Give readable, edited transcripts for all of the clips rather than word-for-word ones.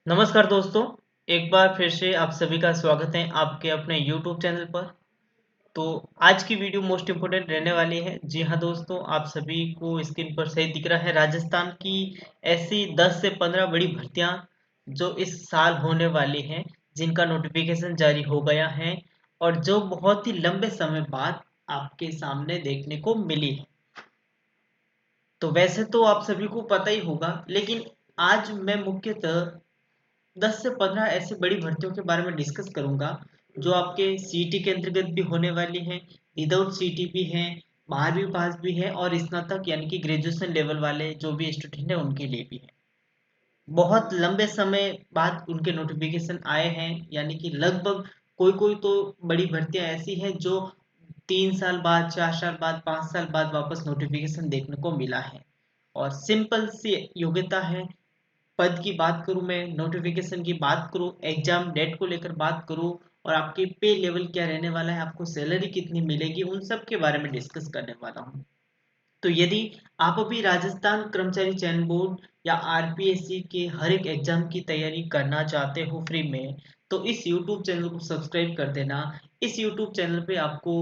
नमस्कार दोस्तों, एक बार फिर से आप सभी का स्वागत है आपके अपने YouTube चैनल पर। तो आज की वीडियो मोस्ट इम्पोर्टेंट रहने वाली है। जी हाँ दोस्तों, आप सभी को स्क्रीन पर सही दिख रहा है राजस्थान की ऐसी 10 से 15 बड़ी भर्तियां जो इस साल होने वाली हैं, जिनका नोटिफिकेशन जारी हो गया है और जो बहुत ही लंबे समय बाद आपके सामने देखने को मिली है। तो वैसे तो आप सभी को पता ही होगा, लेकिन आज मैं मुख्यतः 10 से 15 ऐसी बड़ी भर्तियों के बारे में डिस्कस करूंगा जो आपके सीईटी के अंतर्गत भी होने वाली हैं, विदाउट सीईटी भी हैं, 12वीं पास भी है और स्नातक यानी कि ग्रेजुएशन लेवल वाले जो भी स्टूडेंट हैं उनके लिए भी है। बहुत लंबे समय बाद उनके नोटिफिकेशन आए हैं, यानी कि लगभग कोई कोई तो बड़ी भर्तियां ऐसी हैं जो 3 साल बाद, 4 साल बाद, 5 साल बाद वापस नोटिफिकेशन देखने को मिला है। और सिंपल सी योग्यता है। पद की बात करूं, मैं नोटिफिकेशन की बात करूं, एग्जाम डेट को लेकर बात करूं और आपके पे लेवल क्या रहने वाला है, आपको सैलरी कितनी मिलेगी, उन सब के बारे में डिस्कस करने वाला हूं। तो यदि आप अभी राजस्थान कर्मचारी चयन बोर्ड या आरपीएससी के हर एक एग्जाम की तैयारी करना चाहते हो फ्री में, तो इस यूट्यूब चैनल को सब्सक्राइब कर देना। इस यूट्यूब चैनल पे आपको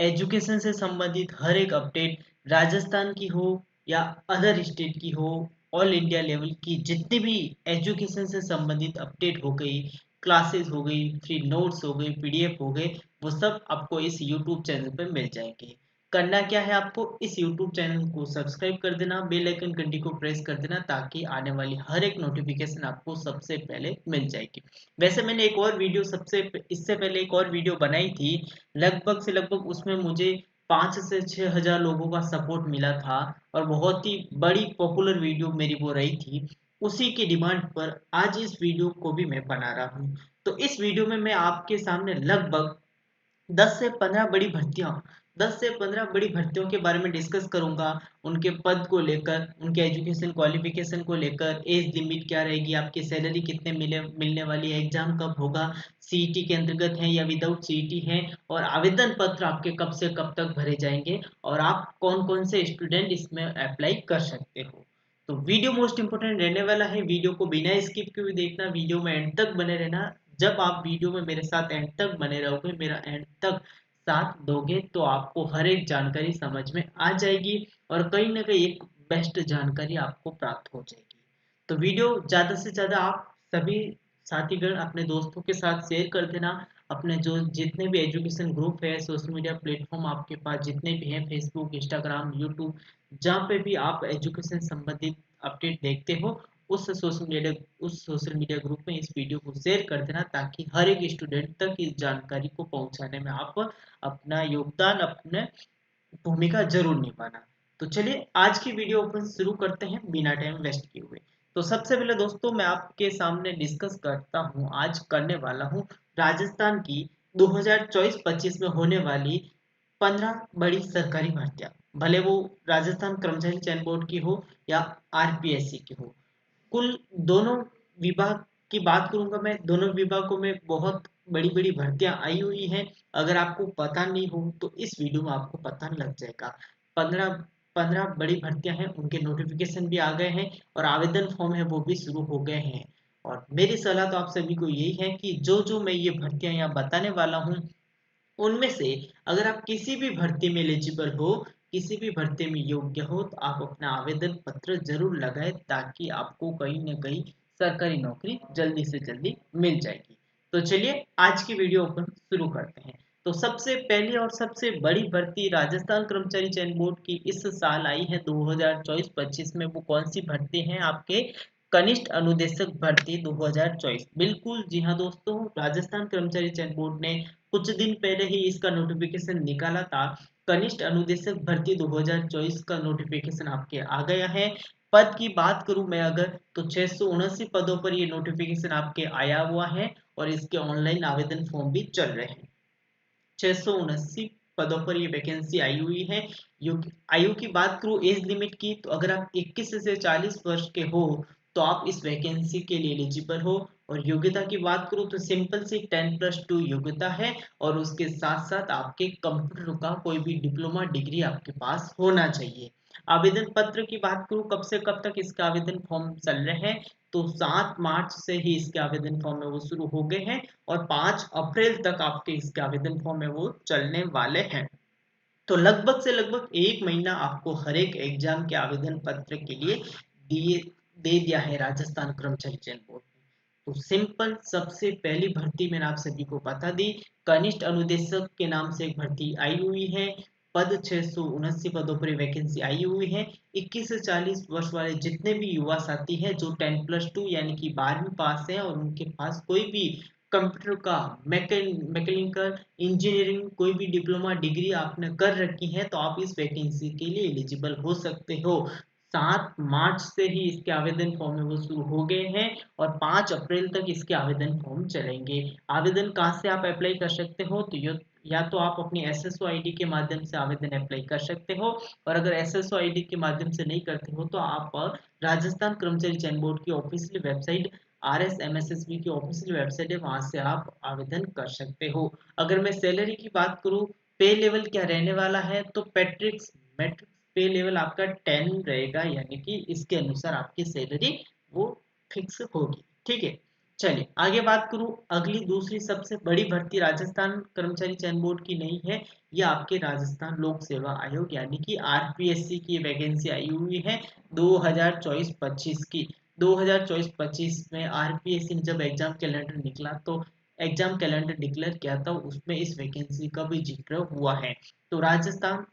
एजुकेशन से संबंधित हर एक अपडेट, राजस्थान की हो या अदर स्टेट की हो, ऑल इंडिया लेवल की जितनी भी एजुकेशन से संबंधित अपडेट हो गई, क्लासेस हो गई, फ्री नोट्स हो गए, पीडीएफ हो गए, वो सब आपको इस यूट्यूब चैनल पे मिल जाएंगे। करना क्या है, आपको इस YouTube चैनल को सब्सक्राइब कर देना, बेल आइकन घंटी को प्रेस कर देना, ताकि आने वाली हर एक नोटिफिकेशन आपको सबसे पहले मिल जाएगी। वैसे मैंने एक और वीडियो इससे पहले एक और वीडियो बनाई थी। लगभग से लगभग उसमें मुझे 5 से 6 हजार लोगों का सपोर्ट मिला था और बहुत ही बड़ी पॉपुलर वीडियो मेरी वो रही थी। उसी की डिमांड पर आज इस वीडियो को भी मैं बना रहा हूँ। तो इस वीडियो में मैं आपके सामने लगभग 10 से 15 बड़ी भर्तियां 10 से 15 बड़ी भर्तियों के बारे में डिस्कस करूंगा। उनके पद को लेकर, उनके एजुकेशन क्वालिफिकेशन को लेकर, एज लिमिट क्या रहेगी, आपकी सैलरी कितने मिलने वाली है, एग्जाम कब होगा, सीईटी के अंतर्गत है या विदाउट सीईटी है, और आवेदन पत्र आपके कब से कब तक भरे जाएंगे और आप कौन कौन से स्टूडेंट इसमें अप्लाई कर सकते हो। तो वीडियो मोस्ट इंपोर्टेंट रहने वाला है। वीडियो को बिना स्किप किए हुए देखना, वीडियो में एंड तक बने रहना। जब आप वीडियो में मेरे साथ एंड तक बने रहोगे, मेरा एंड तक साथ दोगे, तो आपको हर एक जानकारी समझ में आ जाएगी और कहीं ना कहीं एक बेस्ट जानकारी आपको प्राप्त हो जाएगी। तो वीडियो ज़्यादा से ज़्यादा आप सभी साथीगण अपने दोस्तों के साथ शेयर कर देना। अपने जो जितने भी एजुकेशन ग्रुप है, सोशल मीडिया प्लेटफॉर्म आपके पास जितने भी हैं, फेसबुक, इंस्टाग्राम, यूट्यूब, जहाँ पे भी आप एजुकेशन संबंधित अपडेट देखते हो, उस सोशल मीडिया ग्रुप में इस वीडियो को शेयर कर देना, ताकि हर एक स्टूडेंट तक इस जानकारी को पहुंचाने में आप अपना योगदान, अपने भूमिका जरूर निभाना। तो चलिए आज की वीडियो अपन शुरू करते हैं बिना टाइम वेस्ट किए हुए। तो सबसे पहले दोस्तों मैं आपके सामने डिस्कस करता हूं, आज करने वाला हूं राजस्थान की 2024-25 में होने वाली 15 बड़ी सरकारी भर्तियां। भले वो राजस्थान कर्मचारी चयन बोर्ड की हो या आरपीएससी की हो, कुल दोनों विभाग की बात करूंगा मैं। दोनों विभागों में बहुत बड़ी बड़ी भर्तियां आई हुई हैं। अगर आपको पता नहीं हो तो इस वीडियो में आपको पता लग जाएगा। 15 बड़ी भर्तियां हैं, उनके नोटिफिकेशन भी आ गए हैं और आवेदन फॉर्म है वो भी शुरू हो गए हैं। और मेरी सलाह तो आप सभी को यही है कि जो जो मैं ये भर्तियां यहाँ बताने वाला हूँ, उनमें से अगर आप किसी भी भर्ती में एलिजिबल हो, किसी भी भर्ती में योग्य हो, तो आप अपना आवेदन पत्र जरूर लगाएं, ताकि आपको कहीं ना कहीं सरकारी नौकरी जल्दी से जल्दी मिल जाएगी। तो चलिए आज की वीडियो अपन शुरू करते हैं। तो सबसे पहली और सबसे बड़ी भर्ती राजस्थान कर्मचारी चयन बोर्ड की इस साल आई है 2024-25 में। वो कौन सी भर्ती है? आपके कनिष्ठ अनुदेशक भर्ती 2024। बिल्कुल जी हाँ दोस्तों, राजस्थान कर्मचारी चयन बोर्ड ने कुछ दिन पहले ही इसका नोटिफिकेशन निकाला था। कनिष्ठ अनुदेशक भर्ती 2024 का नोटिफिकेशन आपके आ गया है। पद की बात करूं मैं अगर, तो 679 पदों पर ये नोटिफिकेशन आपके आया हुआ है और इसके ऑनलाइन आवेदन फॉर्म भी चल रहे हैं। 679 पदों पर ये वैकेंसी आई हुई है। आयु की बात करूं, एज लिमिट की, तो अगर आप 21 से 40 वर्ष के हो तो आप इस वैकेंसी के लिए एलिजिबल हो। और योग्यता की बात करूं तो सिंपल सी 10+2 योग्यता है और उसके साथ साथ आपके कंप्यूटर का कोई भी डिप्लोमा डिग्री आपके पास होना चाहिए। आवेदन पत्र की बात करूँ कब से कब तक इसके आवेदन फॉर्म चल रहे हैं, तो 7 मार्च से ही इसके आवेदन फॉर्म है वो शुरू हो गए हैं और 5 अप्रैल तक आपके इसके आवेदन फॉर्म है वो चलने वाले हैं। तो लगभग से लगभग 1 महीना आपको हर एक एग्जाम के आवेदन पत्र के लिए दिए दे दिया है राजस्थान कर्मचारी चयन बोर्ड ने। तो सिंपल सबसे पहली भर्ती मैंने आप सभी को बता दी, कनिष्ठ अनुदेशक के नाम से एक भर्ती आई हुई है। पद 679 पदों पर वैकेंसी आई हुई है। 21 से 40 वर्ष वाले जितने भी युवा साथी हैं जो 10+2 यानी कि 12वीं पास हैं और उनके पास कोई भी कंप्यूटर का मैकेनिकल इंजीनियरिंग कोई भी डिप्लोमा डिग्री आपने कर रखी है तो आप इस वैकेंसी के लिए एलिजिबल हो सकते हो। 7 मार्च से ही इसके आवेदन फॉर्म है वो शुरू हो गए हैं और 5 अप्रैल तक इसके आवेदन फॉर्म चलेंगे। आवेदन कहाँ से आप अप्लाई कर सकते हो, तो या तो आप अपनी एसएसओ आईडी के माध्यम से आवेदन अप्लाई कर सकते हो, और अगर एसएसओ आईडी के माध्यम से नहीं करते हो तो आप राजस्थान कर्मचारी चयन बोर्ड की ऑफिशियल वेबसाइट RSMSSB की ऑफिशियल वेबसाइट है, वहां से आप आवेदन कर सकते हो। अगर मैं सैलरी की बात करूं, पे लेवल क्या रहने वाला है, तो मैट्रिक्स पे लेवल आपका 10 रहेगा, यानी कि इसके अनुसार आपकी सैलरी वो फिक्स होगी। ठीक है, चलिए आगे बात करूं। अगली दूसरी सबसे बड़ी भर्ती राजस्थान कर्मचारी चयन बोर्ड की नहीं है, यह आपके राजस्थान लोक सेवा आयोग यानी कि आरपीएससी की वैकेंसी आई हुई है 2024-25 की। 2024-25 में आरपीएससी ने जब एग्जाम कैलेंडर निकला तो एग्जाम कैलेंडर डिक्लेयर किया था, उसमें इस वैकेंसी का भी जिक्र हुआ है। तो राजस्थान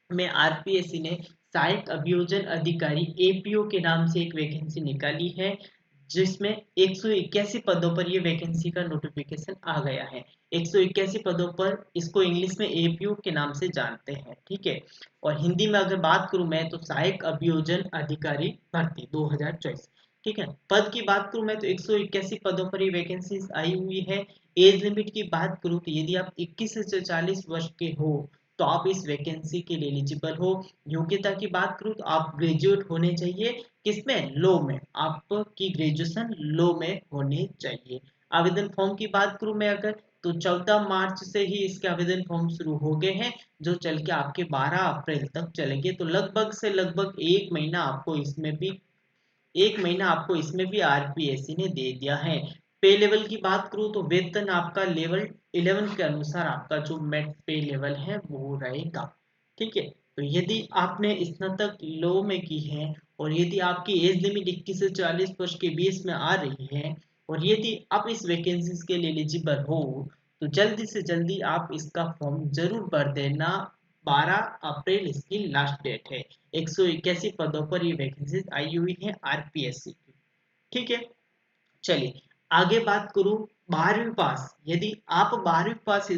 में आरपीएससी ने सहायक अभियोजन अधिकारी एपीओ के नाम से एक वैकेंसी निकाली है, जिसमें 181 पदों पर ये वैकेंसी का नोटिफिकेशन आ गया है। 181 पदों पर, इसको इंग्लिश में एपीओ के नाम से जानते हैं। ठीक है, और हिंदी में अगर बात करूं मैं तो सहायक अभियोजन अधिकारी भर्ती 2024। ठीक है, पद की बात करूं मैं तो 181 पदों पर ये वैकेंसी आई हुई है। एज लिमिट की बात करूं तो यदि आप 21 से 40 वर्ष के हो तो आप इस वैकेंसी के लिए एलिजिबल हो। योग्यता की बात करूं तो आप ग्रेजुएट होने चाहिए, किसमें, लॉ में, आपकी ग्रेजुएशन लॉ में होनी चाहिए। आवेदन फॉर्म की बात करूं मैं अगर, तो 14 मार्च से ही इसके आवेदन फॉर्म शुरू हो गए हैं, जो चल के आपके 12 अप्रैल तक चलेंगे। तो लगभग से लगभग 1 महीना आपको इसमें भी आरपीएससी ने दे दिया है। पे लेवल की बात करूं तो वेतन आपका लेवल 11 के अनुसार आपका जो मेट पे लेवल है वो रहेगा। ठीक है, तो यदि आपने स्नातक लॉ में की है और यदि आपकी एज लिमिट 21 से 40 वर्ष के बीच में आ रही है और यदि आप इस वैकेंसीज के लिए एलिजिबल हो तो जल्दी से जल्दी आप इसका फॉर्म जरूर भर देना। 12 अप्रैल इसकी लास्ट डेट है। 181 पदों पर ये वैकेंसी आई हुई है आरपीएससी की। ठीक है, चलिए आगे बात करूं। 12वीं पास, यदि आप 12वीं पास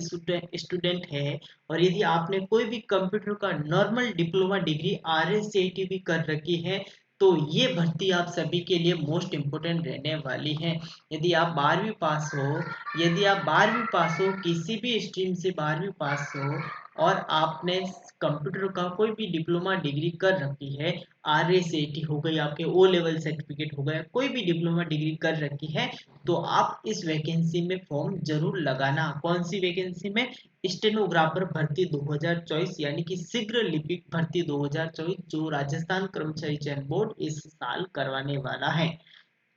स्टूडेंट है और यदि आपने कोई भी कंप्यूटर का नॉर्मल डिप्लोमा डिग्री आरएससीआईटी भी कर रखी है तो ये भर्ती आप सभी के लिए मोस्ट इम्पोर्टेंट रहने वाली है। यदि आप 12वीं पास हो, यदि आप 12वीं पास हो, किसी भी स्ट्रीम से 12वीं पास हो और आपने कंप्यूटर का कोई भी डिप्लोमा डिग्री कर रखी है, आरएसएटी हो गई, आपके ओ लेवल सर्टिफिकेट हो गया, कोई भी डिप्लोमा डिग्री कर रखी है तो आप इस वैकेंसी में फॉर्म जरूर लगाना। कौन सी वैकेंसी में, स्टेनोग्राफर भर्ती 2024 यानी कि शीघ्र लिपिक भर्ती 2024, जो राजस्थान कर्मचारी चयन बोर्ड इस साल करवाने वाला है।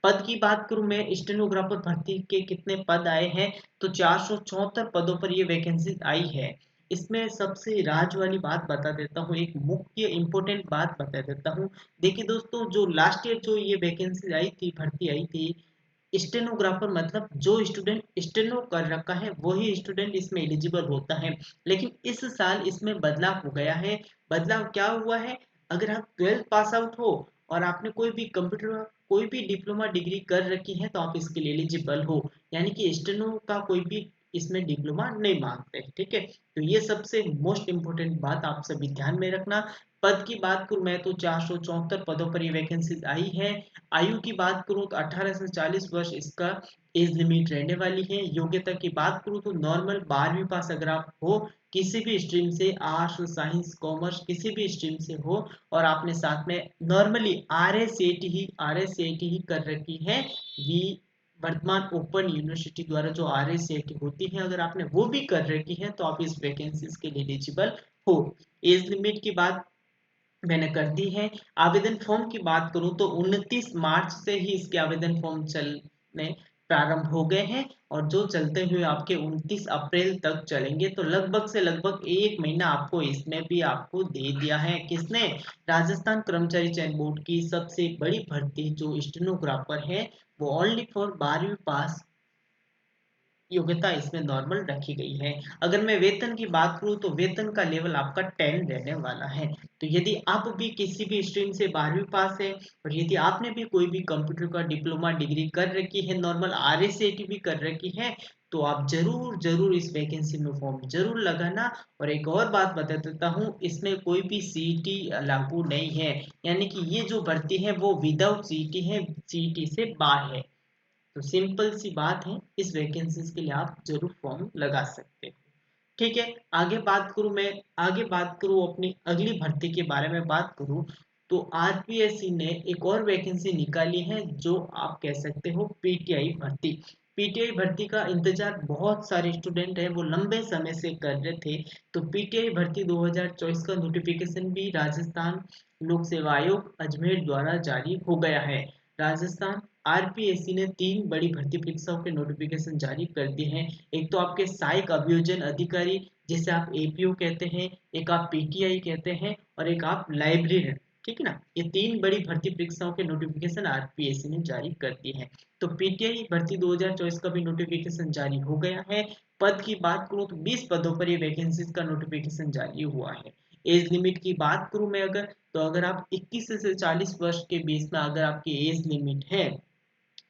पद की बात करूं मैं, स्टेनोग्राफर भर्ती के कितने पद आए हैं, तो 474 पदों पर ये वैकेंसी आई है। इसमें सबसे राज वाली बात बता देता हूँ, एक मुख्य इंपॉर्टेंट बात बता देता हूँ। देखिए दोस्तों, जो लास्ट ईयर जो ये वैकेंसी आई थी, भर्ती आई थी, स्टेनोग्राफर मतलब जो स्टूडेंट स्टेनो कर रखा है वही स्टूडेंट इसमें एलिजिबल होता है। लेकिन इस साल इसमें बदलाव हो गया है। बदलाव क्या हुआ है, अगर आप 12th पास आउट हो और आपने कोई भी कंप्यूटर कोई भी डिप्लोमा डिग्री कर रखी है तो आप इसके लिए एलिजिबल हो, यानी कि स्टेनो का कोई भी इसमें डिप्लोमा नहीं मांगते। ठीक है, तो ये सबसे मोस्ट इंपोर्टेंट बात आप सभी ध्यान में रखना। पद की बात करूं मैं तो 474 पदों पर ये वैकेंसी आई है। आयु की बात करूं तो 18 से 40 वर्ष इसका एज लिमिट रहने वाली है। योग्यता की बात करूं तो नॉर्मल 12वीं पास अगर आप हो, किसी भी स्ट्रीम से, आर्ट्स साइंस कॉमर्स किसी भी स्ट्रीम से हो और आपने साथ में नॉर्मली आरएसएटी ही कर रखी है, वी वर्तमान ओपन यूनिवर्सिटी द्वारा जो आरएसएटी होती है, अगर आपने वो भी कर रखी है तो आप इस वैकेंसीज के लिए एलिजिबल हो। एज लिमिट की बात मैंने कर दी है। आवेदन फॉर्म की बात करूं तो 29 मार्च से ही इसके आवेदन फॉर्म चलने प्रारंभ हो गए हैं और जो चलते हुए आपके 29 अप्रैल तक चलेंगे। तो लगभग से लगभग एक महीना आपको इसमें भी आपको दे दिया है। किसने? राजस्थान कर्मचारी चयन बोर्ड की सबसे बड़ी भर्ती जो स्टेनोग्राफर है, वो ओनली फॉर 12वीं पास योग्यता इसमें नॉर्मल रखी गई है। अगर मैं वेतन की बात करूं तो वेतन का लेवल आपका 10 रहने वाला है। तो यदि आप भी किसी भी स्ट्रीम से 12वीं पास है और यदि आपने भी कोई भी कंप्यूटर का डिप्लोमा डिग्री कर रखी है, नॉर्मल RSAT भी कर रखी है, तो आप जरूर जरूर इस वैकेंसी में फॉर्म जरूर लगाना। और एक और बात बता देता हूँ, इसमें कोई भी CET लागू नहीं है, यानी कि ये जो भर्ती है वो विदाउट CET है, CET से बाहर है। तो सिंपल सी बात है, इस वैकेंसीज के लिए आप जरूर फॉर्म लगा सकते हो। ठीक है। आगे बात करूं अपनी अगली भर्ती के बारे में बात करूं, तो RPSC ने एक और वैकेंसी निकाली है जो आप कह सकते हो PTI भर्ती। PTI भर्ती का इंतजार बहुत सारे स्टूडेंट हैं वो लंबे समय से कर रहे थे। तो PTI भर्ती 2024 का नोटिफिकेशन भी राजस्थान लोक सेवा आयोग अजमेर द्वारा जारी हो गया है। राजस्थान RPSC ने 3 बड़ी भर्ती परीक्षाओं के नोटिफिकेशन जारी कर दिए हैं। एक तो आपके सहायक अभियोजन अधिकारी, जिसे आप APO कहते हैं, एक आप PTI कहते हैं और एक आप लाइब्रेरियन। ठीक है ना? ये 3 बड़ी भर्ती परीक्षाओं के नोटिफिकेशन RPSC ने जारी कर दिए हैं। तो PTI भर्ती 2024 का भी नोटिफिकेशन जारी हो गया है। पद की बात करूं तो 20 पदों पर ये वैकेंसीज का नोटिफिकेशन जारी हुआ है। एज लिमिट की बात करूं मैं अगर, तो अगर आप 21 से 40 वर्ष के बीच में अगर आपकी एज लिमिट है,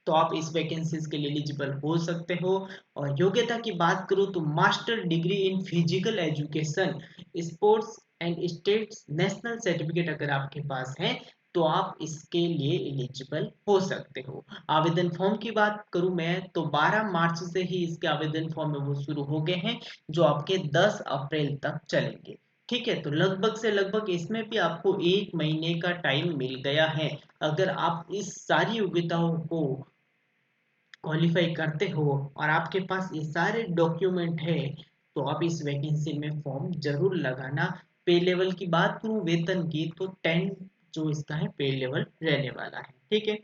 तो आप इस वैकेंसीज के लिए एलिजिबल हो सकते हो। और योग्यता की बात करूं तो master degree in physical education, sports and states national certificate अगर आपके पास है, तो आप इसके लिए एलिजिबल हो सकते हो। आवेदन फॉर्म की बात करूं मैं तो 12 मार्च से ही इसके आवेदन फॉर्म है वो शुरू हो गए हैं, जो आपके 10 अप्रैल तक चलेंगे। ठीक है। तो लगभग से लगभग इसमें भी आपको एक महीने का टाइम मिल गया है। अगर आप इस सारी योग्यताओं को क्वालिफाई करते हो और आपके पास ये सारे डॉक्यूमेंट है, तो आप इस वैकेंसी में फॉर्म जरूर लगाना। पे लेवल की बात करूं वेतन की, तो 10 जो इसका है पे लेवल रहने वाला है। ठीक है।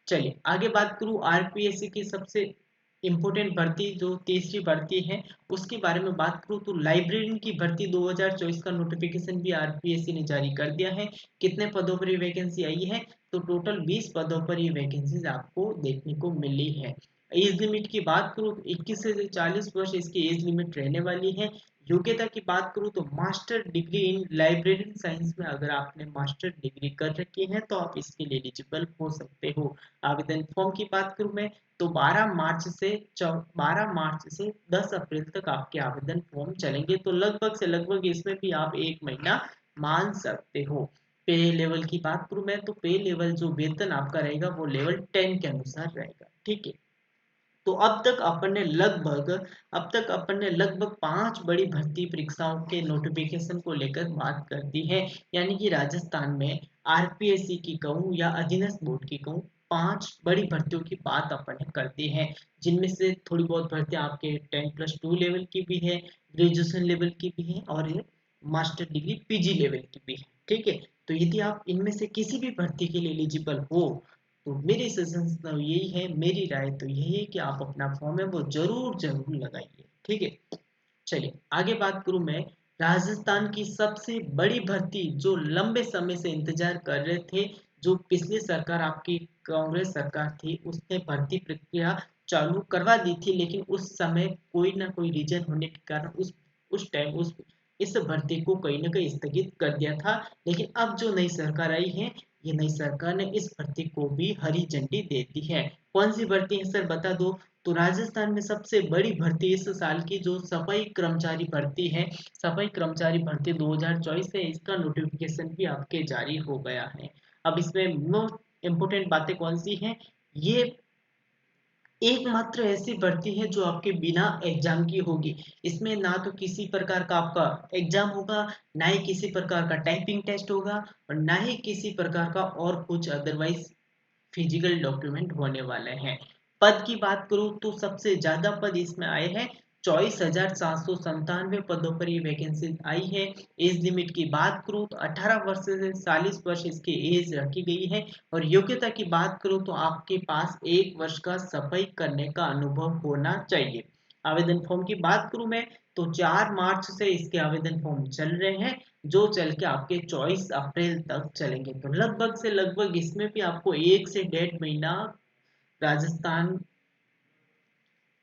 चलिए आगे बात करूं RPSC की सबसे इंपॉर्टेंट भर्ती जो तीसरी भर्ती है उसके बारे में बात करूं, तो लाइब्रेरियन की भर्ती 2024 का नोटिफिकेशन भी RPSC ने जारी कर दिया है। कितने पदों पर ये वैकेंसी आई है? तो टोटल 20 पदों पर ये वैकेंसीज आपको देखने को मिली है। एज लिमिट की बात करूं तो 21 से 40 वर्ष इसकी एज लिमिट रहने वाली है। योग्यता की बात करूं तो master degree in librarian science में अगर आपने मास्टर डिग्री कर रखी है तो आप इसके लिए एलिजिबल हो सकते हो। आवेदन फॉर्म की बात करूं मैं तो 12 मार्च से 10 अप्रैल तक आपके आवेदन फॉर्म चलेंगे। तो लगभग से लगभग इसमें भी आप एक महीना मान सकते हो। पे लेवल की बात करूं मैं तो पे लेवल जो वेतन आपका रहेगा वो लेवल 10 के अनुसार रहेगा। ठीक है। तो अब तक अपन ने लगभग 5 बड़ी भर्ती परीक्षाओं के नोटिफिकेशन को लेकर बात कर दी है। यानी कि राजस्थान में RPSC की कहूँ या अधीनस्थ बोर्ड की कहूँ, 5 बड़ी भर्तियों की बात अपन ने कर दी है, जिनमें से थोड़ी बहुत भर्तियां आपके 10+2 लेवल की भी है, ग्रेजुएशन लेवल की भी है और ये मास्टर डिग्री PG लेवल की भी है। ठीक है। तो यदि आप इनमें से किसी भी भर्ती के लिए एलिजिबल हो, तो मेरी सजेशन तो यही है, मेरी राय तो यही है कि आप अपना फॉर्म है वो जरूर जरूर लगाइए। ठीक है। चलिए आगे बात करूं मैं, राजस्थान की सबसे बड़ी भर्ती जो लंबे समय से इंतजार कर रहे थे, जो पिछली सरकार आपकी कांग्रेस सरकार थी उसने भर्ती प्रक्रिया चालू करवा दी थी, लेकिन उस समय कोई ना कोई रीजन होने के कारण उस टाइम उस इस भर्ती को कहीं ना कहीं स्थगित कर दिया था। लेकिन अब जो नई सरकार आई है, ये नई सरकार ने इस भर्ती को भी हरी झंडी दे दी है। कौन सी भर्ती है सर बता दो? तो राजस्थान में सबसे बड़ी भर्ती इस साल की जो सफाई कर्मचारी भर्ती है, सफाई कर्मचारी भर्ती 2024 है, इसका नोटिफिकेशन भी आपके जारी हो गया है। अब इसमें मोस्ट इम्पोर्टेंट बातें कौन सी हैं? ये एकमात्र ऐसी भर्ती है जो आपके बिना एग्जाम की होगी। इसमें ना तो किसी प्रकार का आपका एग्जाम होगा, ना ही किसी प्रकार का टाइपिंग टेस्ट होगा और ना ही किसी प्रकार का और कुछ अदरवाइज फिजिकल डॉक्यूमेंट होने वाले हैं। पद की बात करूं तो सबसे ज्यादा पद इसमें आए हैं, 24,797 पदों पर ये वैकेंसी आई है। एज लिमिट की बात करूँ तो 18 वर्ष से 40 वर्ष इसकी एज रखी गई है। और योग्यता की बात करूँ तो आपके पास 1 वर्ष का सफाई करने का अनुभव होना चाहिए। आवेदन फॉर्म की बात करूँ मैं तो 4 मार्च से इसके आवेदन फॉर्म चल रहे हैं, जो चल के आपके 24 अप्रैल तक चलेंगे। तो लगभग से लगभग इसमें भी आपको 1 से 1.5 महीना राजस्थान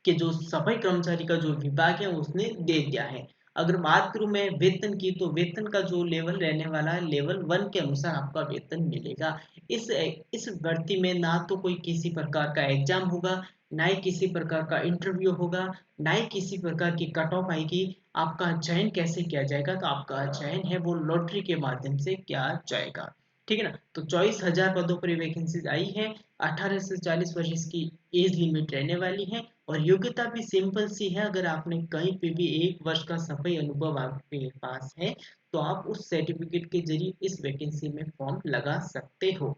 कि जो सफाई कर्मचारी का जो विभाग है उसने दे दिया है। अगर बात करूं मैं वेतन की तो वेतन का जो लेवल रहने वाला है लेवल 1 के अनुसार आपका वेतन मिलेगा। इस भर्ती में ना तो कोई किसी प्रकार का एग्जाम होगा, ना ही किसी प्रकार का इंटरव्यू होगा, ना ही किसी प्रकार की कट ऑफ आएगी। आपका चयन कैसे किया जाएगा तो आपका चयन है वो लॉटरी के माध्यम से किया जाएगा। ठीक है ना। तो 24,000 पदों पर वैकेंसीज आई है। 18 से 40 वर्ष की एज लिमिट रहने वाली है। और योग्यता भी सिंपल सी है। अगर आपने कहीं पे भी 1 वर्ष का सफाई अनुभव आपके पास है तो आप उस सर्टिफिकेट के जरिए इस वैकेंसी में फॉर्म लगा सकते हो।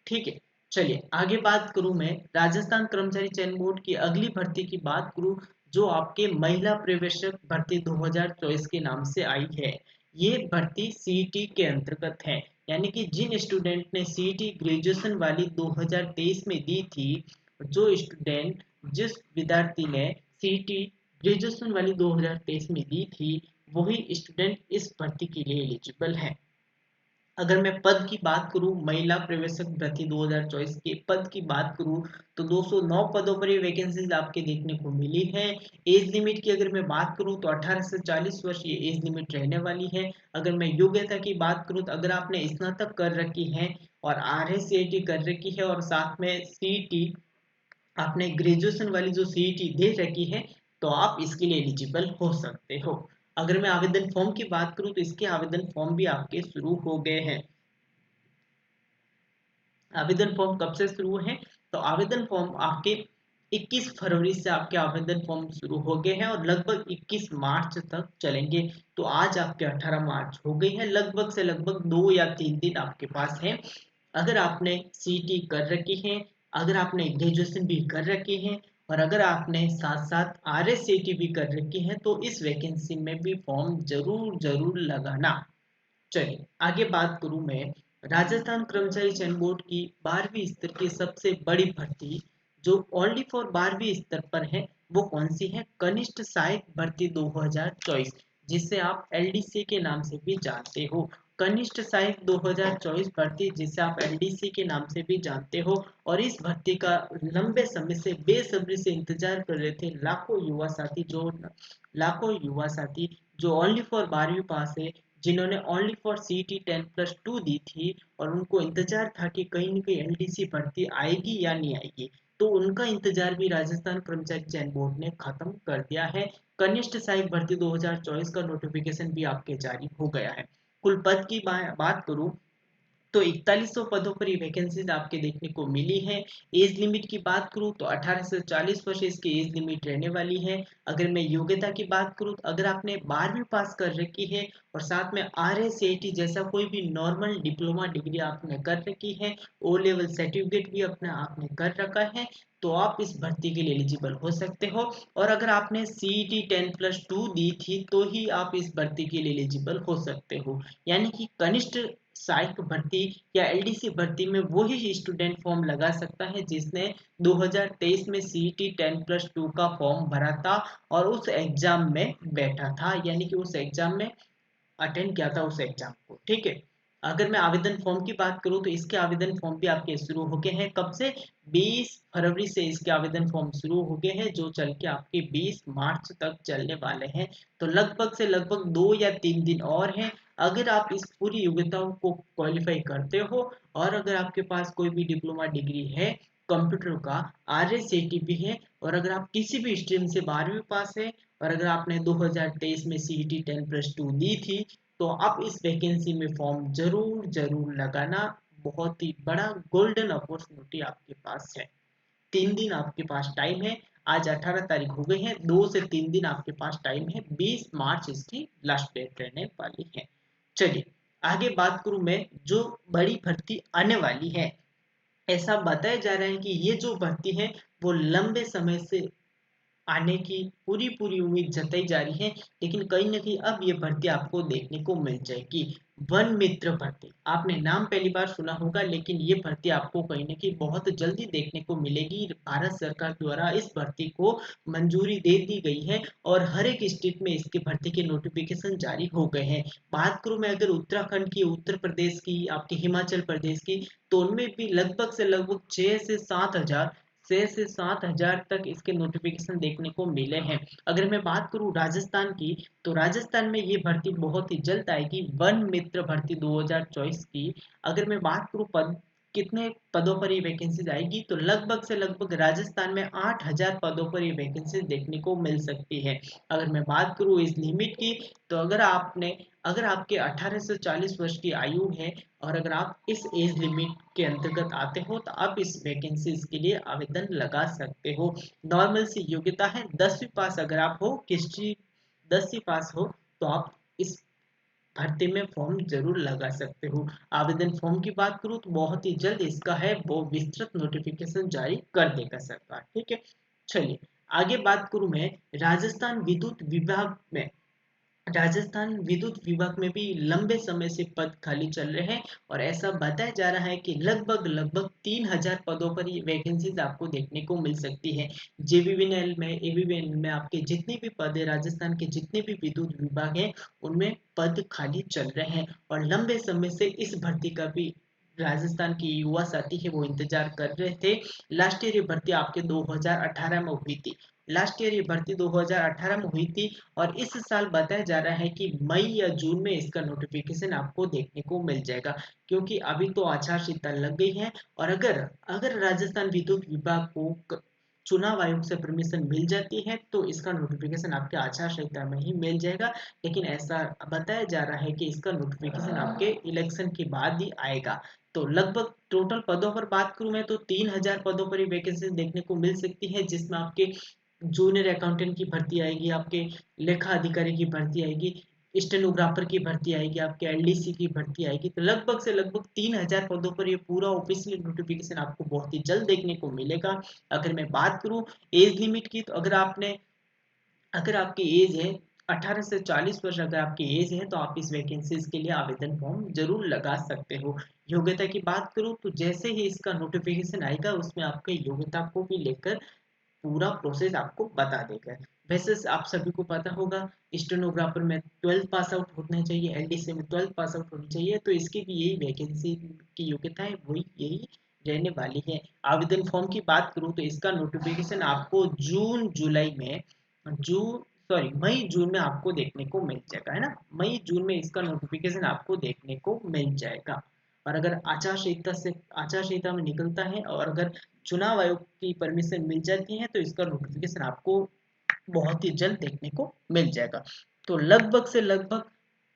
ठीक है। चलिए आगे बात करूं मैं राजस्थान कर्मचारी चयन बोर्ड की अगली भर्ती की बात करूं, जो आपके महिला प्रवेशक भर्ती 2024 के नाम से आई है। ये भर्ती सीईटी के अंतर्गत है। यानी कि जिन स्टूडेंट ने सीईटी ग्रेजुएशन वाली 2023 में दी थी, जो स्टूडेंट जिस विद्यार्थी ने सीईटी ग्रेजुएशन वाली 2023 में दी थी, वही स्टूडेंट इस भर्ती के लिए एलिजिबल है। अगर मैं पद की बात करूं, महिला प्रवेशक भर्ती 2024 के पद की बात करूं तो 209 पदों पर ये वैकेंसीज आपके देखने को मिली है। एज लिमिट की अगर मैं बात करूं तो 18 से 40 वर्ष ये एज लिमिट रहने वाली है। अगर मैं योग्यता की बात करूं तो अगर आपने स्नातक कर रखी है और आरएससीआईटी कर रखी है और साथ में सीईटी आपने ग्रेजुएशन वाली जो सीईटी दे रखी है तो आप इसके लिए एलिजिबल हो सकते हो। अगर मैं आवेदन फॉर्म की बात करूं तो इसके आवेदन फॉर्म भी आपके शुरू हो गए हैं। आवेदन फॉर्म कब से शुरू है तो आवेदन फॉर्म आपके 21 फरवरी से आपके आवेदन फॉर्म शुरू हो गए हैं और लगभग 21 मार्च तक चलेंगे। तो आज आपके 18 मार्च हो गई है, लगभग से लगभग 2 या 3 दिन आपके पास है। अगर आपने सीटी कर रखी है, अगर आपने ग्रेजुएशन भी कर रखी है और अगर आपने साथ साथ आरएससीटी भी कर रखी है तो इस वैकेंसी में भी फॉर्म जरूर जरूर लगाना। चलिए आगे बात करूं मैं राजस्थान कर्मचारी चयन बोर्ड की 12वीं स्तर की सबसे बड़ी भर्ती, जो ओनली फॉर 12वीं स्तर पर है, वो कौन सी है? कनिष्ठ सहायक भर्ती 2024, जिसे आप एलडीसी के नाम से भी जानते हो। कनिष्ठ सहायक 2024 भर्ती जिसे आप एलडीसी के नाम से भी जानते हो। और इस भर्ती का लंबे समय से बेसब्री से इंतजार कर रहे थे लाखों युवा साथी जो ओनली फॉर 12वीं पास है, जिन्होंने ओनली फॉर सीटी 10+2 दी थी और उनको इंतजार था कि कहीं ना कहीं एलडीसी भर्ती आएगी या नहीं आएगी। तो उनका इंतजार भी राजस्थान कर्मचारी चयन बोर्ड ने खत्म कर दिया है। कनिष्ठ सहायक भर्ती 2024 का नोटिफिकेशन भी आपके जारी हो गया है। कुल पद की बात करूं तो 4100 पदों पर ये वैकेंसीज आपके देखने को मिली है। एज लिमिट की बात करूं तो 18 से 40 वर्ष इसकी एज लिमिट रहने वाली है। अगर मैं योग्यता की बात करूं तो अगर आपने 12वीं पास कर रखी है और साथ में आरएसएटी जैसा कोई भी नॉर्मल डिप्लोमा डिग्री आपने कर रखी है, ओ लेवल सर्टिफिकेट भी अपने आपने कर रखा है, तो आप इस भर्ती के लिए एलिजिबल हो सकते हो। और अगर आपने सीईटी 10+2 दी थी तो ही आप इस भर्ती के लिए एलिजिबल हो सकते हो। यानी कि कनिष्ठ सहायक भर्ती या एलडीसी भर्ती में वही स्टूडेंट फॉर्म लगा सकता है जिसने 2023 में सीईटी 10+2 का फॉर्म भरा था और उस एग्जाम में बैठा था, यानी कि उस एग्जाम में अटेंड किया था उस एग्जाम को। ठीक है। अगर मैं आवेदन फॉर्म की बात करूं तो इसके आवेदन फॉर्म भी आपके शुरू हो गए हैं। कब से? 20 फरवरी से इसके आवेदन फॉर्म शुरू हो गए हैं, जो चल के आपके 20 मार्च तक चलने वाले हैं। तो लगभग से लगभग 2 या 3 दिन और हैं। अगर आप इस पूरी योग्यताओं को क्वालिफाई करते हो और अगर आपके पास कोई भी डिप्लोमा डिग्री है कंप्यूटर का, आरएसएटी भी है और अगर आप किसी भी स्ट्रीम से 12वीं पास है और अगर आपने 2023 में सीईटी 10+2 दी थी, तो आप इस वैकेंसी में फॉर्म जरूर जरूर लगाना। बहुत ही बड़ा गोल्डन अपॉर्चुनिटी आपके पास है। 3 दिन आपके पास टाइम है। आज 18 तारीख हो गई है, 2 से 3 दिन आपके पास टाइम है। 20 मार्च इसकी लास्ट डेट रहने वाली है। चलिए आगे बात करूं मैं जो बड़ी भर्ती आने वाली है। ऐसा बताया जा रहा है कि ये जो भर्ती है वो लंबे समय से आने की पूरी पूरी उम्मीद जताई जा रही है। लेकिन कहीं न कहीं अब ये भर्ती आपको देखने को मिल जाएगी। वन मित्र भर्ती, आपने नाम पहली बार सुना होगा, लेकिन ये भर्ती आपको कहीं न कहीं बहुत जल्दी देखने को मिलेगी। भारत सरकार द्वारा इस भर्ती को मंजूरी दे दी गई है और हर एक स्टेट में इसकी भर्ती के नोटिफिकेशन जारी हो गए हैं। बात करूँ मैं अगर उत्तराखंड की, उत्तर प्रदेश की, आपके हिमाचल प्रदेश की, तो उनमें भी लगभग से लगभग 6 से 7 हज़ार तक इसके नोटिफिकेशन देखने को मिले हैं। अगर मैं बात करूं राजस्थान की, तो राजस्थान में ये भर्ती बहुत ही जल्द आएगी, वन मित्र भर्ती 2024 की। अगर मैं बात करूं पद कितने पदों पर ये वैकेंसीज आएगी, तो लगभग से लगभग राजस्थान में 8 हज़ार पदों पर ये वैकेंसीज देखने को मिल सकती है। अगर मैं बात करूं इस लिमिट की, तो अगर आपके 18 से 40 वर्ष की आयु है और अगर आप इस एज लिमिट के अंतर्गत आते हो, तो आप इस वैकेंसीज के लिए आवेदन लगा सकते हो। नॉर्मल सी योग्यता है, 10वीं पास अगर आप हो, हिस्ट्री 10वीं पास हो, तो आप इस भर्ती में फॉर्म जरूर लगा सकते हो। आवेदन फॉर्म की बात करूँ तो बहुत ही जल्द इसका है वो विस्तृत नोटिफिकेशन जारी कर देगा सरकार, ठीक है। चलिए आगे बात करूं मैं राजस्थान विद्युत विभाग में। राजस्थान विद्युत विभाग में भी लंबे समय से पद खाली चल रहे हैं और ऐसा बताया जा रहा है कि लगभग लगभग 3 हज़ार पदों पर ये वैकेंसीज आपको देखने को मिल सकती है। जेवीवीएनएल में, एवीवीएनएल में आपके जितने भी पद है, राजस्थान के जितने भी विद्युत विभाग हैं, उनमें पद खाली चल रहे हैं और लंबे समय से इस भर्ती का भी राजस्थान की युवा साथी है वो इंतजार कर रहे थे। लास्ट ईयर ये भर्ती आपके 2018 में हुई थी। लास्ट ईयर ये भर्ती 2018 में हुई थी और इस साल बताया जा रहा है कि मई या जून में इसका नोटिफिकेशन आपको देखने को मिल जाएगा, क्योंकि अभी तो आचार संहिता लग गई है। और अगर अगर राजस्थान विद्युत विभाग को चुनाव आयोग से परमिशन मिल जाती है, तो इसका नोटिफिकेशन आपके आचार संहिता में ही मिल जाएगा। लेकिन ऐसा बताया जा रहा है कि इसका नोटिफिकेशन आपके इलेक्शन के बाद ही आएगा। तो लगभग टोटल पदों पर बात करूं मैं, तो 3 हज़ार पदों पर ये वैकेंसी देखने को मिल सकती है, जिसमें आपके जूनियर अकाउंटेंट की भर्ती आएगी, आपके लेखा अधिकारी की भर्ती आएगी, स्टेनोग्राफर की भर्ती आएगी, आपके एलडीसी की भर्ती आएगी। तो लगभग से लगभग 3 हज़ार पदों पर ये पूरा ऑफिशियल नोटिफिकेशन आपको बहुत ही जल्द देखने को मिलेगा। अगर मैं बात करूं एज लिमिट की, तो अगर आपकी एज है 18 से 40 वर्ष, अगर आपकी एज है, तो आप इस वैकेंसीज के लिए आवेदन फॉर्म जरूर लगा सकते हो। योग्यता की बात करूं तो जैसे ही इसका नोटिफिकेशन आएगा, उसमें आपके योग्यता को भी लेकर पूरा प्रोसेस आपको बता देगा। वैसे आप सभी को पता होगा, स्टेनोग्राफर में 12th पास आउट होना चाहिए, एलडीसी में 12th पास आउट होनी चाहिए, तो इसकी भी यही वैकेंसी की योग्यता है, वही यही रहने वाली है। आवेदन फॉर्म की बात करूं तो इसका नोटिफिकेशन आपको जून जुलाई में जून सॉरी मई जून में आपको देखने को मिल जाएगा, है ना। मई जून में इसका नोटिफिकेशन आपको देखने को मिल जाएगा। और अगर आचार संहिता में निकलता है और अगर चुनाव आयोग की परमिशन मिल जाती है, तो इसका नोटिफिकेशन आपको बहुत ही जल्द देखने को मिल जाएगा। तो लगभग से लगभग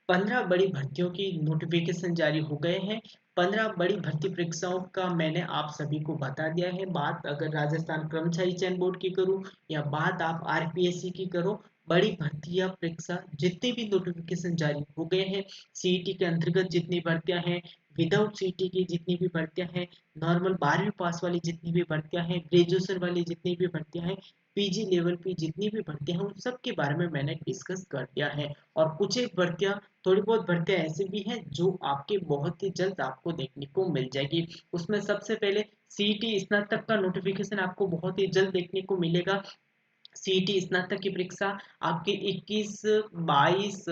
15 बड़ी भर्तियों की नोटिफिकेशन जारी हो गए हैं। 15 बड़ी भर्ती परीक्षाओं का मैंने आप सभी को बता दिया है। बात अगर राजस्थान कर्मचारी चयन बोर्ड की करूं या बात आप आरपीएससी की करो, बड़ी भर्तियां परीक्षा जितने भी नोटिफिकेशन जारी हो गए हैं, सीईटी के अंतर्गत जितनी भर्तियां हैं, विदाउट सीईटी की जितनी भी भर्तियां हैं, नॉर्मल 12वीं पास वाली जितनी भी भर्तियां हैं, ग्रेजुएशन वाली जितनी भी भर्तियां हैं, पीजी लेवल पे जितनी भी भर्तियां हैं, उन सब के बारे में मैंने डिस्कस कर दिया है। और कुछ एक भर्तियां, थोड़ी बहुत भर्तियां ऐसी भी हैं जो आपके बहुत ही जल्द आपको देखने को मिल जाएगी। उसमें सबसे पहले सीईटी स्नातक का नोटिफिकेशन आपको बहुत ही जल्द देखने को मिलेगा। सीईटी स्नातक की परीक्षा आपके 21, 22,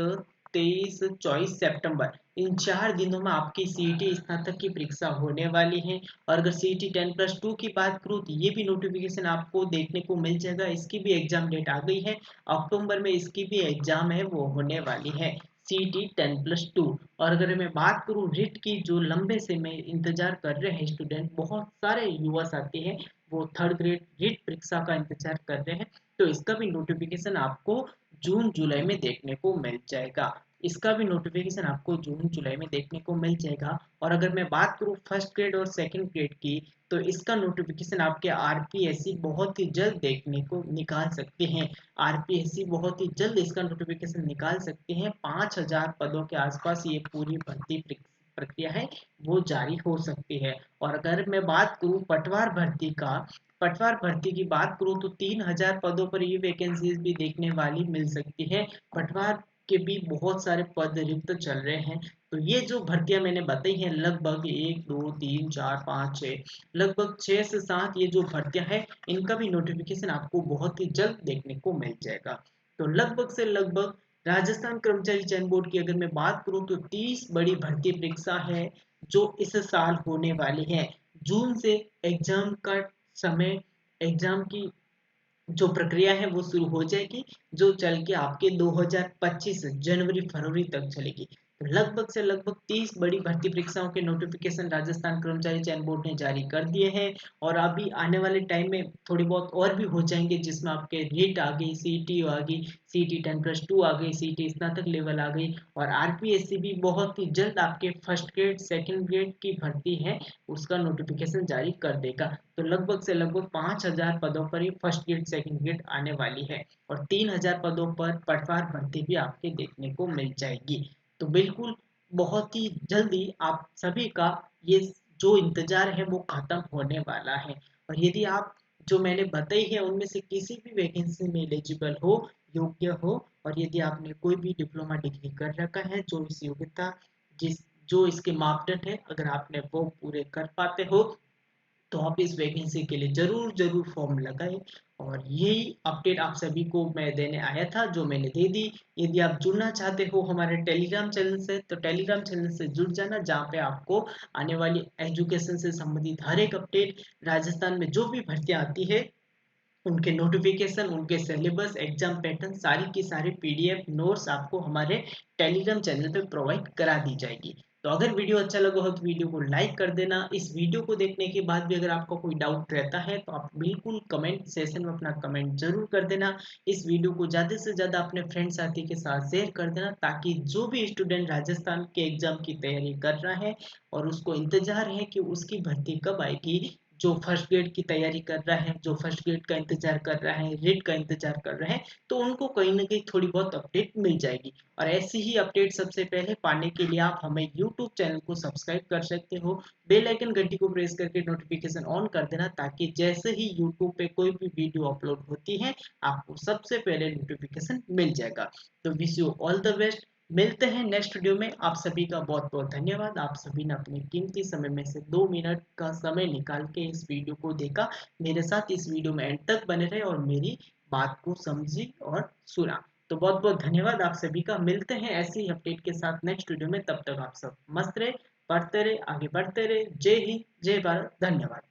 23, 24 सितंबर, इन 4 दिनों में आपकी सीईटी स्नातक की परीक्षा होने वाली है। और अगर सीईटी 10+2 की बात करूँ, तो ये भी नोटिफिकेशन आपको देखने को मिल जाएगा। इसकी भी एग्जाम डेट आ गई है, अक्टूबर में इसकी भी एग्जाम है वो होने वाली है, सीईटी 10+2। और अगर मैं बात करूँ रिट की, जो लंबे से में इंतजार कर रहे हैं स्टूडेंट, बहुत सारे युवा साथी हैं वो थर्ड ग्रेड रिट परीक्षा का इंतजार कर रहे हैं, तो इसका भी नोटिफिकेशन आपको जून जुलाई में देखने को मिल जाएगा। इसका भी नोटिफिकेशन आपको जून जुलाई में देखने को मिल जाएगा। और अगर मैं बात करूं फर्स्ट ग्रेड और सेकंड ग्रेड की, तो इसका नोटिफिकेशन आपके आरपीएससी बहुत ही जल्द देखने को निकाल सकते हैं। आरपीएससी बहुत ही जल्द इसका नोटिफिकेशन निकाल सकते हैं। 5,000 पदों के आसपास ये पूरी भर्ती प्रक्रिया है वो जारी हो सकती है। और अगर मैं बात करूँ पटवार भर्ती की बात करूँ तो 3000 पदों पर ये वैकेंसीज भी देखने वाली मिल सकती है। पटवार के भी बहुत सारे पद रिक्त चल रहे हैं। तो ये जो भर्तियां मैंने बताई हैं लगभग 1 2 3 4 5 6, लगभग 6 से 7 ये जो भर्तियां हैं इनका भी नोटिफिकेशन आपको बहुत ही जल्द देखने को मिल जाएगा। तो लगभग से लगभग राजस्थान कर्मचारी चयन बोर्ड की अगर मैं बात करूं तो 30 बड़ी भर्ती परीक्षा है जो इस साल होने वाली है। जून से एग्जाम का समय, एग्जाम की जो प्रक्रिया है वो शुरू हो जाएगी, जो चल के आपके 2025 जनवरी फरवरी तक चलेगी। तो लगभग से लगभग 30 बड़ी भर्ती परीक्षाओं के नोटिफिकेशन राजस्थान कर्मचारी चयन बोर्ड ने जारी कर दिए हैं। और अभी आने वाले टाइम में थोड़ी बहुत और भी हो जाएंगे जिसमें आपके रीट आ गई, सीईटी आ गई, सीईटी 10+2 आ गई, सीईटी स्नातक लेवल आ गई, और आरपीएससी भी बहुत ही जल्द आपके फर्स्ट ग्रेड सेकंड ग्रेड की भर्ती है उसका नोटिफिकेशन जारी कर देगा। तो लगभग से लगभग 5000 पदों पर ही फर्स्ट ग्रेड सेकंड ग्रेड आने वाली है, और 3000 पदों पर पटवार भर्ती भी आपके देखने को मिल जाएगी। तो बिल्कुल बहुत ही जल्दी आप सभी का ये जो इंतजार है वो खत्म होने वाला है। और यदि आप जो मैंने बताई है उनमें से किसी भी वैकेंसी में एलिजिबल हो, योग्य हो, और यदि आपने कोई भी डिप्लोमा डिग्री कर रखा है, जो इस योग्यता जिस जो इसके मापदंड है अगर आपने वो पूरे कर पाते हो तो आप इस वैकेंसी के लिए जरूर जरूर फॉर्म लगाएं। और यही अपडेट आप सभी को मैं देने आया था जो मैंने दे दी। यदि आप जुड़ना चाहते हो हमारे टेलीग्राम चैनल से तो टेलीग्राम चैनल से जुड़ जाना, जहाँ पे आपको आने वाली एजुकेशन से संबंधित हर एक अपडेट, राजस्थान में जो भी भर्तियां आती है उनके नोटिफिकेशन, उनके सिलेबस, एग्जाम पैटर्न, सारी की सारी पीडीएफ नोट्स आपको हमारे टेलीग्राम चैनल पे प्रोवाइड करा दी जाएगी। तो अगर वीडियो अच्छा लगा हो तो वीडियो को लाइक कर देना। इस वीडियो को देखने के बाद भी अगर आपको कोई डाउट रहता है तो आप बिल्कुल कमेंट सेशन में अपना कमेंट जरूर कर देना। इस वीडियो को ज़्यादा से ज़्यादा अपने फ्रेंड साथी के साथ शेयर कर देना, ताकि जो भी स्टूडेंट राजस्थान के एग्जाम की तैयारी कर रहा है और उसको इंतजार है कि उसकी भर्ती कब आएगी, जो फर्स्ट ग्रेड की तैयारी कर रहा है, जो फर्स्ट ग्रेड का इंतजार कर रहा है, रीट का इंतजार कर रहे हैं, तो उनको कहीं ना कहीं थोड़ी बहुत अपडेट मिल जाएगी। और ऐसी ही अपडेट सबसे पहले पाने के लिए आप हमें यूट्यूब चैनल को सब्सक्राइब कर सकते हो। बेल आइकन घंटी को प्रेस करके नोटिफिकेशन ऑन कर देना, ताकि जैसे ही यूट्यूब पे कोई भी वीडियो अपलोड होती है आपको सबसे पहले नोटिफिकेशन मिल जाएगा। तो wish you all the best. मिलते हैं नेक्स्ट वीडियो में। आप सभी का बहुत बहुत धन्यवाद। आप सभी ने अपने कीमती समय में से 2 मिनट का समय निकाल के इस वीडियो को देखा। मेरे साथ इस वीडियो में एंड तक बने रहे और मेरी बात को समझी और सुना। तो बहुत बहुत धन्यवाद आप सभी का। मिलते हैं ऐसे ही अपडेट के साथ नेक्स्ट वीडियो में। तब तक आप सब मस्त रहे, पढ़ते रहे, आगे बढ़ते रहे। जय हिंद, जय भारत, धन्यवाद।